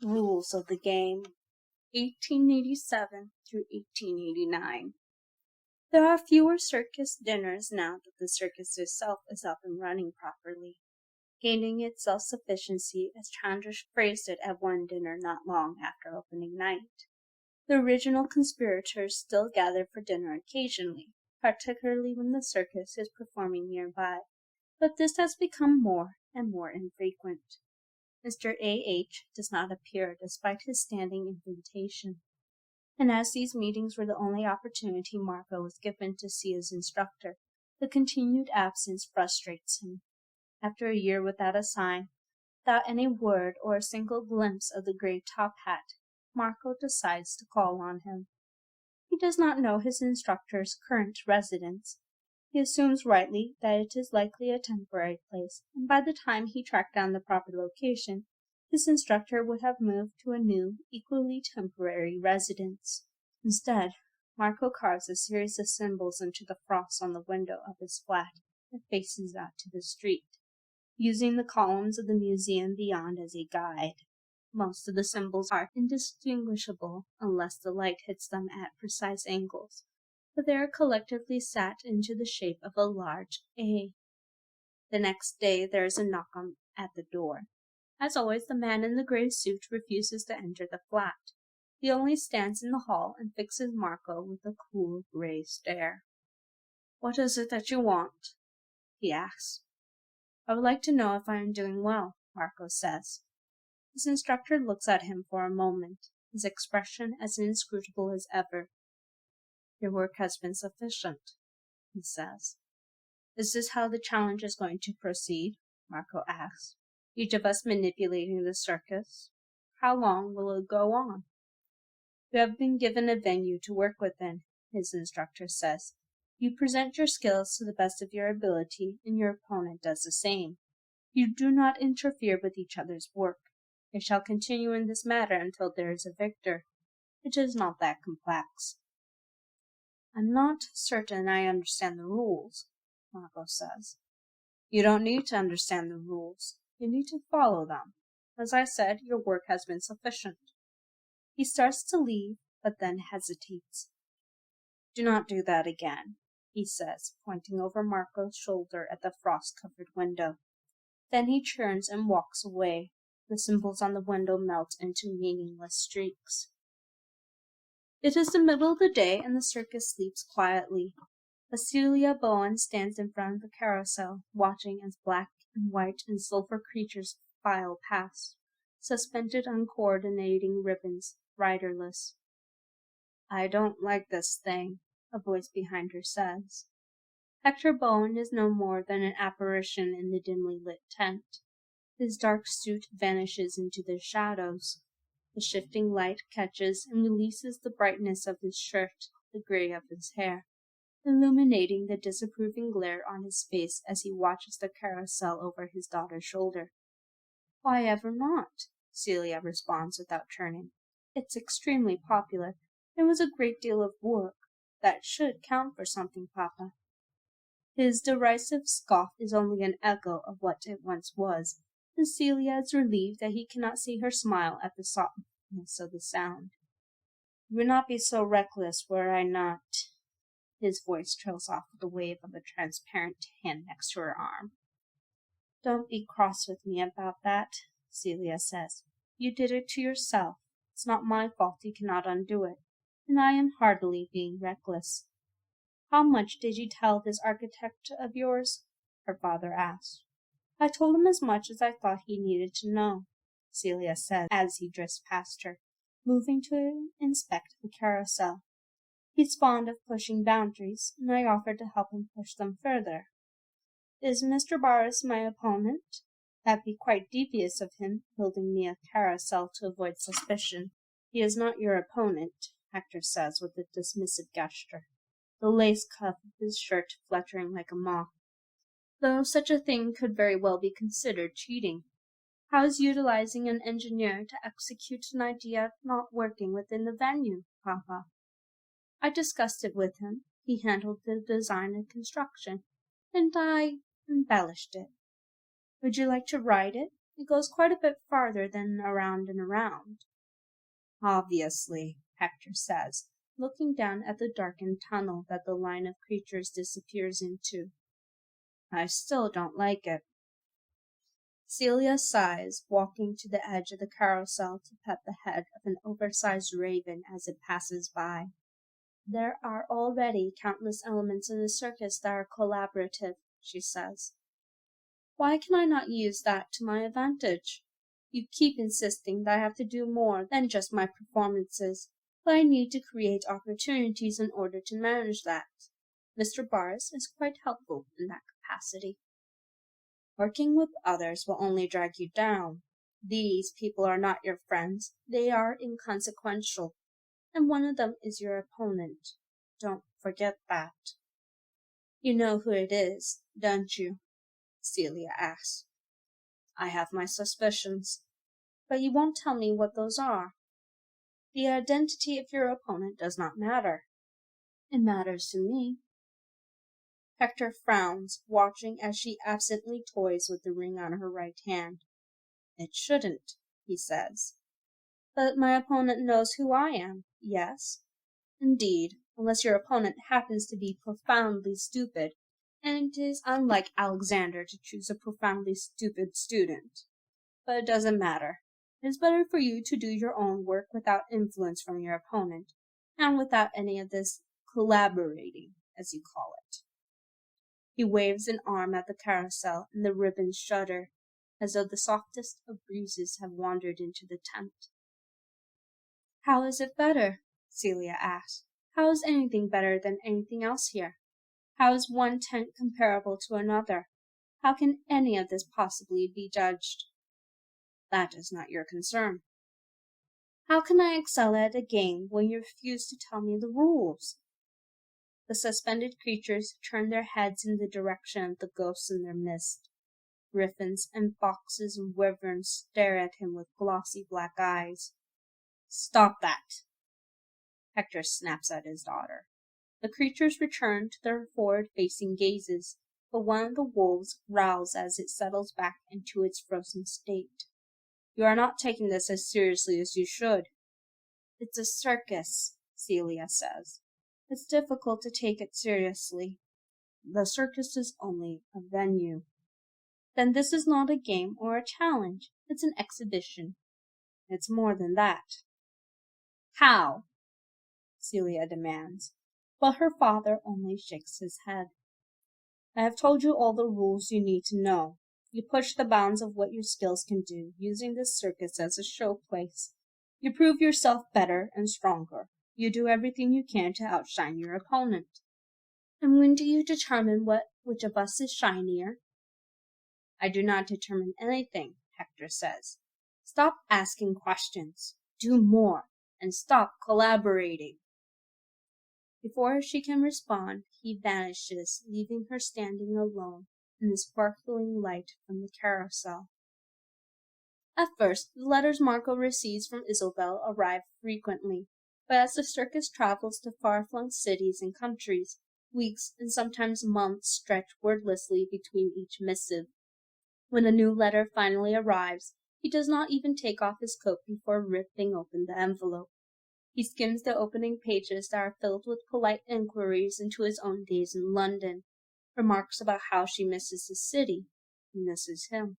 Rules of the Game, 1887 through 1889. There are fewer circus dinners now that the circus itself is up and running properly, gaining its self-sufficiency, as Chandra phrased it at one dinner not long after opening night. The original conspirators still gather for dinner occasionally, particularly when the circus is performing nearby, but this has become more and more infrequent. Mr. A.H. does not appear despite his standing invitation, and as these meetings were the only opportunity Marco was given to see his instructor, the continued absence frustrates him. After a year without a sign, without any word or a single glimpse of the gray top hat, Marco decides to call on him. He does not know his instructor's current residence. He assumes rightly that it is likely a temporary place, and by the time he tracked down the proper location, his instructor would have moved to a new, equally temporary residence. Instead, Marco carves a series of symbols into the frost on the window of his flat that faces out to the street, using the columns of the museum beyond as a guide. Most of the symbols are indistinguishable unless the light hits them at precise angles, but they are collectively set into the shape of a large A. The next day there is a knock at the door. As always, the man in the gray suit refuses to enter the flat. He only stands in the hall and fixes Marco with a cool gray stare. "What is it that you want?" he asks. "I would like to know if I am doing well," Marco says. His instructor looks at him for a moment, his expression as inscrutable as ever. "Your work has been sufficient," he says. "Is this how the challenge is going to proceed?" Marco asks. "Each of us manipulating the circus? How long will it go on?" "You have been given a venue to work within," his instructor says. "You present your skills to the best of your ability, and your opponent does the same. You do not interfere with each other's work. It shall continue in this manner until there is a victor. It is not that complex." "I'm not certain I understand the rules," Marco says. "You don't need to understand the rules. You need to follow them. As I said, your work has been sufficient." He starts to leave, but then hesitates. "Do not do that again," he says, pointing over Marco's shoulder at the frost-covered window. Then he turns and walks away. The symbols on the window melt into meaningless streaks. It is the middle of the day, and the circus sleeps quietly. But Celia Bowen stands in front of the carousel, watching as black and white and silver creatures file past, suspended on coordinating ribbons, riderless. "I don't like this thing," a voice behind her says. Hector Bowen is no more than an apparition in the dimly lit tent. His dark suit vanishes into the shadows. The shifting light catches and releases the brightness of his shirt, the gray of his hair, illuminating the disapproving glare on his face as he watches the carousel over his daughter's shoulder. "Why ever not?" Celia responds without turning. "It's extremely popular. It was a great deal of work. That should count for something, Papa." His derisive scoff is only an echo of what it once was, and Celia is relieved that he cannot see her smile at the softness of the sound. "You would not be so reckless were I not—" His voice trails off with a wave of a transparent hand next to her arm. "Don't be cross with me about that," Celia says. "You did it to yourself. It's not my fault you cannot undo it, and I am hardly being reckless." "How much did you tell this architect of yours?" her father asked. "I told him as much as I thought he needed to know," Celia said as he drifts past her, moving to inspect the carousel. "He's fond of pushing boundaries, and I offered to help him push them further." "Is Mr. Barris my opponent? That'd be quite devious of him, building me a carousel to avoid suspicion." "He is not your opponent," Hector says with a dismissive gesture, the lace cuff of his shirt fluttering like a moth, "though such a thing could very well be considered cheating. How is utilizing an engineer to execute an idea not working within the venue, Papa?" "I discussed it with him. He handled the design and construction, and I embellished it." "Would you like to ride it?" It goes quite a bit farther than around and around. Obviously, Hector says, looking down at the darkened tunnel that the line of creatures disappears into. I still don't like it. Celia sighs, walking to the edge of the carousel to pet the head of an oversized raven as it passes by. There are already countless elements in the circus that are collaborative, she says. Why can I not use that to my advantage? You keep insisting that I have to do more than just my performances, but I need to create opportunities in order to manage that. Mr. Barnes is quite helpful in that capacity. Working with others will only drag you down. These people are not your friends. They are inconsequential, and one of them is your opponent. Don't forget that. You know who it is, don't you? Celia asks. I have my suspicions, but you won't tell me what those are. The identity of your opponent does not matter. It matters to me. Hector frowns, watching as she absently toys with the ring on her right hand. It shouldn't, he says. But my opponent knows who I am, yes? Indeed, unless your opponent happens to be profoundly stupid, and it is unlike Alexander to choose a profoundly stupid student. But it doesn't matter. It is better for you to do your own work without influence from your opponent, and without any of this collaborating, as you call it. He waves an arm at the carousel, and the ribbons shudder, as though the softest of breezes have wandered into the tent. How is it better? Celia asks. How is anything better than anything else here? How is one tent comparable to another? How can any of this possibly be judged? That is not your concern. How can I excel at a game when you refuse to tell me the rules? The suspended creatures turn their heads in the direction of the ghosts in their midst. Griffins and foxes and wyverns stare at him with glossy black eyes. Stop that! Hector snaps at his daughter. The creatures return to their forward-facing gazes, but one of the wolves growls as it settles back into its frozen state. You are not taking this as seriously as you should. It's a circus, Celia says. It's difficult to take it seriously. The circus is only a venue. Then this is not a game or a challenge. It's an exhibition. It's more than that. How? Celia demands, but her father only shakes his head. I have told you all the rules you need to know. You push the bounds of what your skills can do, using this circus as a showplace. You prove yourself better and stronger. You do everything you can to outshine your opponent. And when do you determine which of us is shinier? I do not determine anything, Hector says. Stop asking questions. Do more, and stop collaborating. Before she can respond, he vanishes, leaving her standing alone in the sparkling light from the carousel. At first, the letters Marco receives from Isobel arrive frequently, but as the circus travels to far-flung cities and countries, weeks and sometimes months stretch wordlessly between each missive. When a new letter finally arrives, he does not even take off his coat before ripping open the envelope. He skims the opening pages that are filled with polite inquiries into his own days in London, remarks about how she misses the city, and misses him.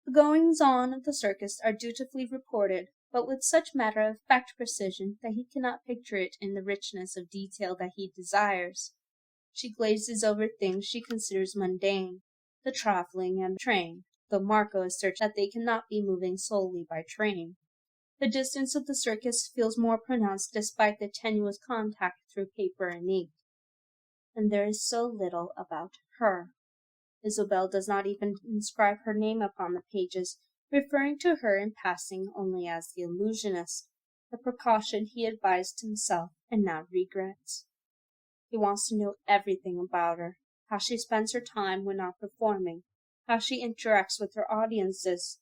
The goings-on of the circus are dutifully reported, but with such matter-of-fact precision that he cannot picture it in the richness of detail that he desires. She glazes over things she considers mundane, the traveling and the train, though Marco asserts that they cannot be moving solely by train. The distance of the circus feels more pronounced despite the tenuous contact through paper and ink. And there is so little about her. Isobel does not even inscribe her name upon the pages, referring to her in passing only as the illusionist, a precaution he advised himself and now regrets. He wants to know everything about her, how she spends her time when not performing, how she interacts with her audiences,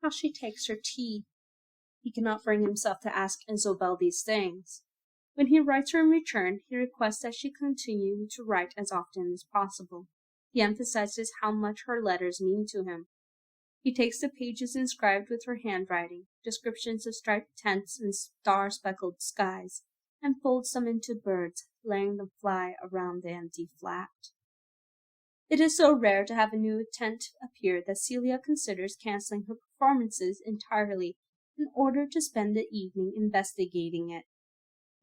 how she takes her tea. He cannot bring himself to ask Isobel these things. When he writes her in return, he requests that she continue to write as often as possible. He emphasizes how much her letters mean to him. He takes the pages inscribed with her handwriting, descriptions of striped tents and star-speckled skies, and folds them into birds, letting them fly around the empty flat. It is so rare to have a new tent appear that Celia considers canceling her performances entirely in order to spend the evening investigating it.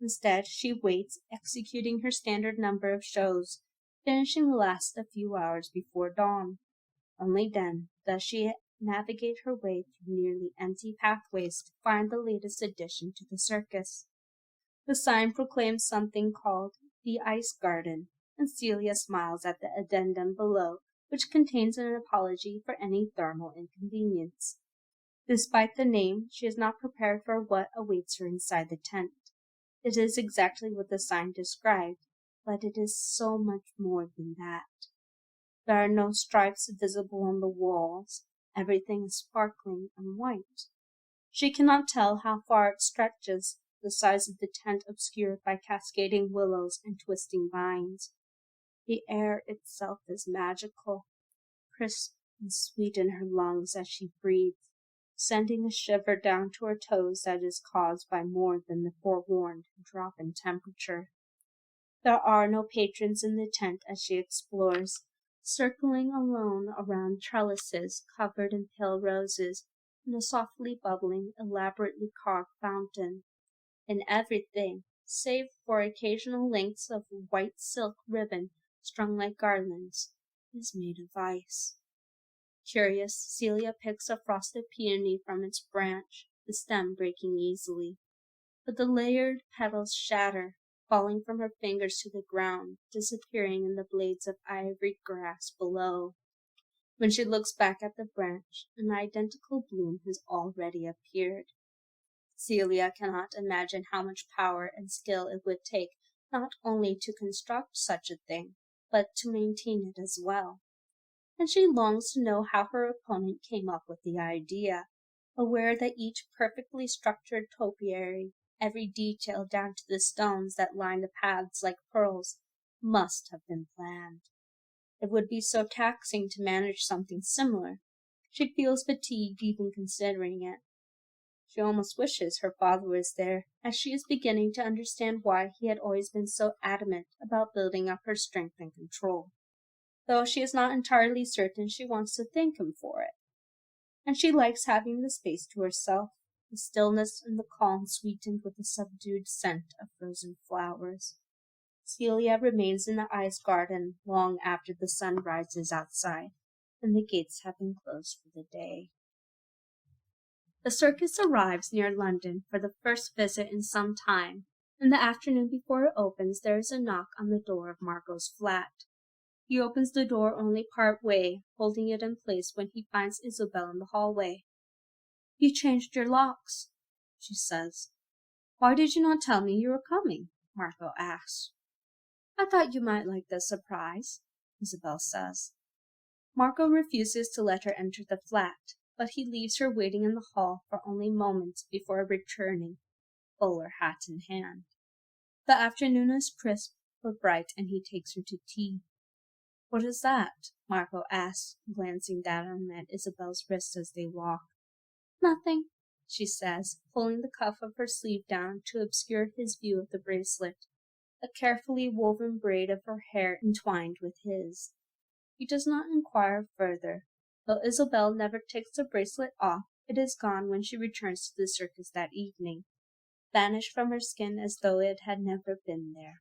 Instead, she waits, executing her standard number of shows, finishing the last a few hours before dawn. Only then does she navigate her way through nearly empty pathways to find the latest addition to the circus. The sign proclaims something called the Ice Garden, and Celia smiles at the addendum below, which contains an apology for any thermal inconvenience. Despite the name, she is not prepared for what awaits her inside the tent. It is exactly what the sign described, but it is so much more than that. There are no stripes visible on the walls. Everything is sparkling and white. She cannot tell how far it stretches, the size of the tent obscured by cascading willows and twisting vines. The air itself is magical, crisp and sweet in her lungs as she breathes, sending a shiver down to her toes that is caused by more than the forewarned drop in temperature. There are no patrons in the tent as she explores, circling alone around trellises covered in pale roses and a softly bubbling, elaborately carved fountain. And everything, save for occasional lengths of white silk ribbon strung like garlands, is made of ice. Curious, Celia picks a frosted peony from its branch, the stem breaking easily. But the layered petals shatter, falling from her fingers to the ground, disappearing in the blades of ivory grass below. When she looks back at the branch, an identical bloom has already appeared. Celia cannot imagine how much power and skill it would take not only to construct such a thing, but to maintain it as well. And she longs to know how her opponent came up with the idea, aware that each perfectly structured topiary, every detail down to the stones that line the paths like pearls, must have been planned. It would be so taxing to manage something similar. She feels fatigued even considering it. She almost wishes her father was there, as she is beginning to understand why he had always been so adamant about building up her strength and control, though she is not entirely certain she wants to thank him for it. And she likes having the space to herself, the stillness and the calm sweetened with the subdued scent of frozen flowers. Celia remains in the ice garden long after the sun rises outside, and the gates have been closed for the day. The circus arrives near London for the first visit in some time, and the afternoon before it opens there is a knock on the door of Margot's flat. He opens the door only part way, holding it in place when he finds Isabel in the hallway. "You changed your locks," she says. "Why did you not tell me you were coming?" Margot asks. "I thought you might like the surprise," Isabel says. Margot refuses to let her enter the flat, but he leaves her waiting in the hall for only moments before returning, bowler hat in hand. The afternoon is crisp but bright, and he takes her to tea. "What is that?" Margot asks, glancing down at Isabel's wrist as they walk. "Nothing," she says, pulling the cuff of her sleeve down to obscure his view of the bracelet, a carefully woven braid of her hair entwined with his. He does not inquire further. Though Isabel never takes the bracelet off, it is gone when she returns to the circus that evening, vanished from her skin as though it had never been there.